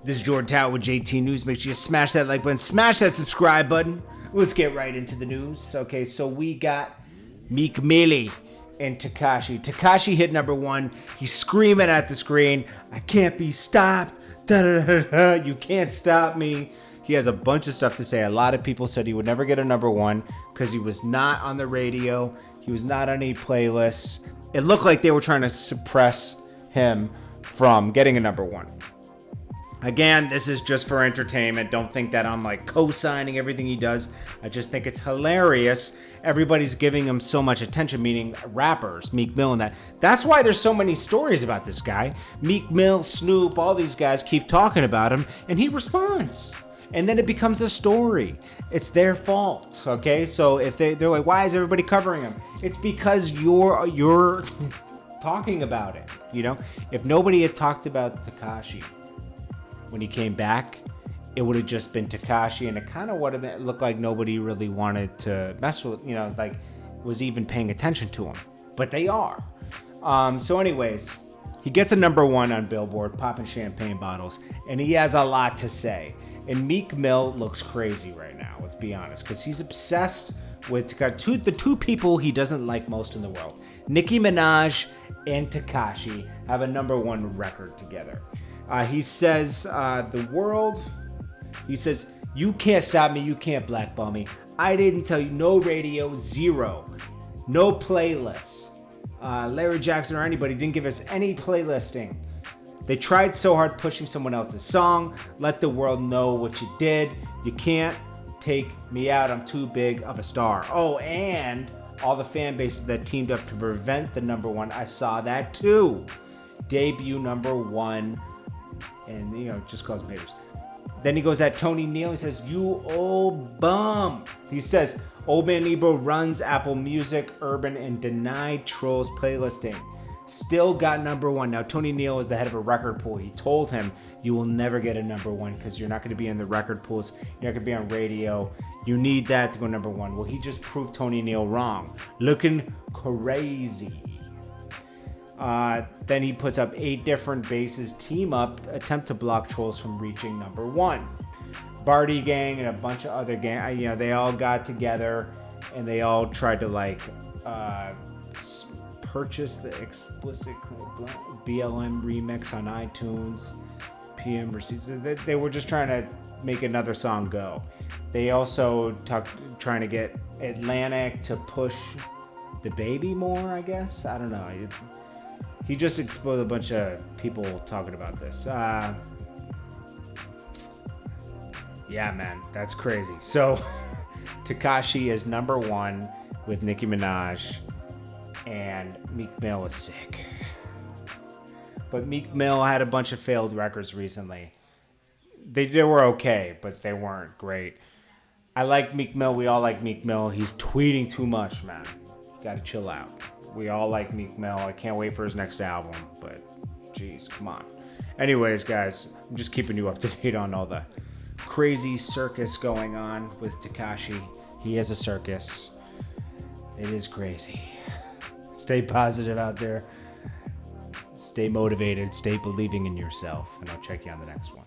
This is Jordan Tower with JT News. Make sure you smash that like button, smash that subscribe button. Let's get right into the news. Okay, so we got Meek Mill and Tekashi. Tekashi hit number one. He's screaming at the screen, "I can't be stopped. Da, da, da, da. You can't stop me." He has a bunch of stuff to say. A lot of people said he would never get a number one because he was not on the radio. He was not on any playlists. It looked like they were trying to suppress him from getting a number one. Again, this is just for entertainment. Don't think that I'm like co-signing everything he does. I just think it's hilarious. Everybody's giving him so much attention, meaning rappers, Meek Mill and that. That's why there's so many stories about this guy. Meek Mill, Snoop, all these guys keep talking about him, and he responds. And then it becomes a story. It's their fault, okay? So if they're like, why is everybody covering him? It's because you're talking about it, you know? If nobody had talked about Tekashi when he came back, it would have just been Tekashi, and it kind of would have looked like nobody really wanted to mess with, you know, like was even paying attention to him. But they are. So anyways, he gets a number one on Billboard, popping champagne bottles, and he has a lot to say. And Meek Mill looks crazy right now, let's be honest, because he's obsessed with the two people he doesn't like most in the world. Nicki Minaj and Tekashi have a number one record together. He says, he says, "You can't stop me, you can't blackball me. I didn't tell you, no radio, zero. No playlists. Larry Jackson or anybody didn't give us any playlisting. They tried so hard pushing someone else's song. Let the world know what you did. You can't take me out, I'm too big of a star." Oh, and all the fan bases that teamed up to prevent the number one, I saw that too. Debut number one. And, you know, just cause papers. Then he goes at Tony Neal. He says, "You old bum." He says, "Old Man Ebro runs Apple Music, Urban, and denied Trollz playlisting. Still got number one." Now, Tony Neal is the head of a record pool. He told him, "You will never get a number one because you're not going to be in the record pools. You're not going to be on radio. You need that to go number one." Well, he just proved Tony Neal wrong. Looking crazy. Then he puts up 8 different bases, team up, attempt to block Trollz from reaching number one. Barty Gang and a bunch of other gang, you know, they all got together and they all tried to like purchase the explicit BLM remix on iTunes, PM receipts. They were just trying to make another song go. They also trying to get Atlantic to push the baby more, I guess. I don't know. He just exposed a bunch of people talking about this. Yeah, man, that's crazy. So, Tekashi is number one with Nicki Minaj, and Meek Mill is sick. But Meek Mill had a bunch of failed records recently. They were okay, but they weren't great. I like Meek Mill. We all like Meek Mill. He's tweeting too much, man. You gotta chill out. We all like Meek Mill. I can't wait for his next album, but geez, come on. Anyways, guys, I'm just keeping you up to date on all the crazy circus going on with Tekashi. He has a circus. It is crazy. Stay positive out there. Stay motivated. Stay believing in yourself. And I'll check you on the next one.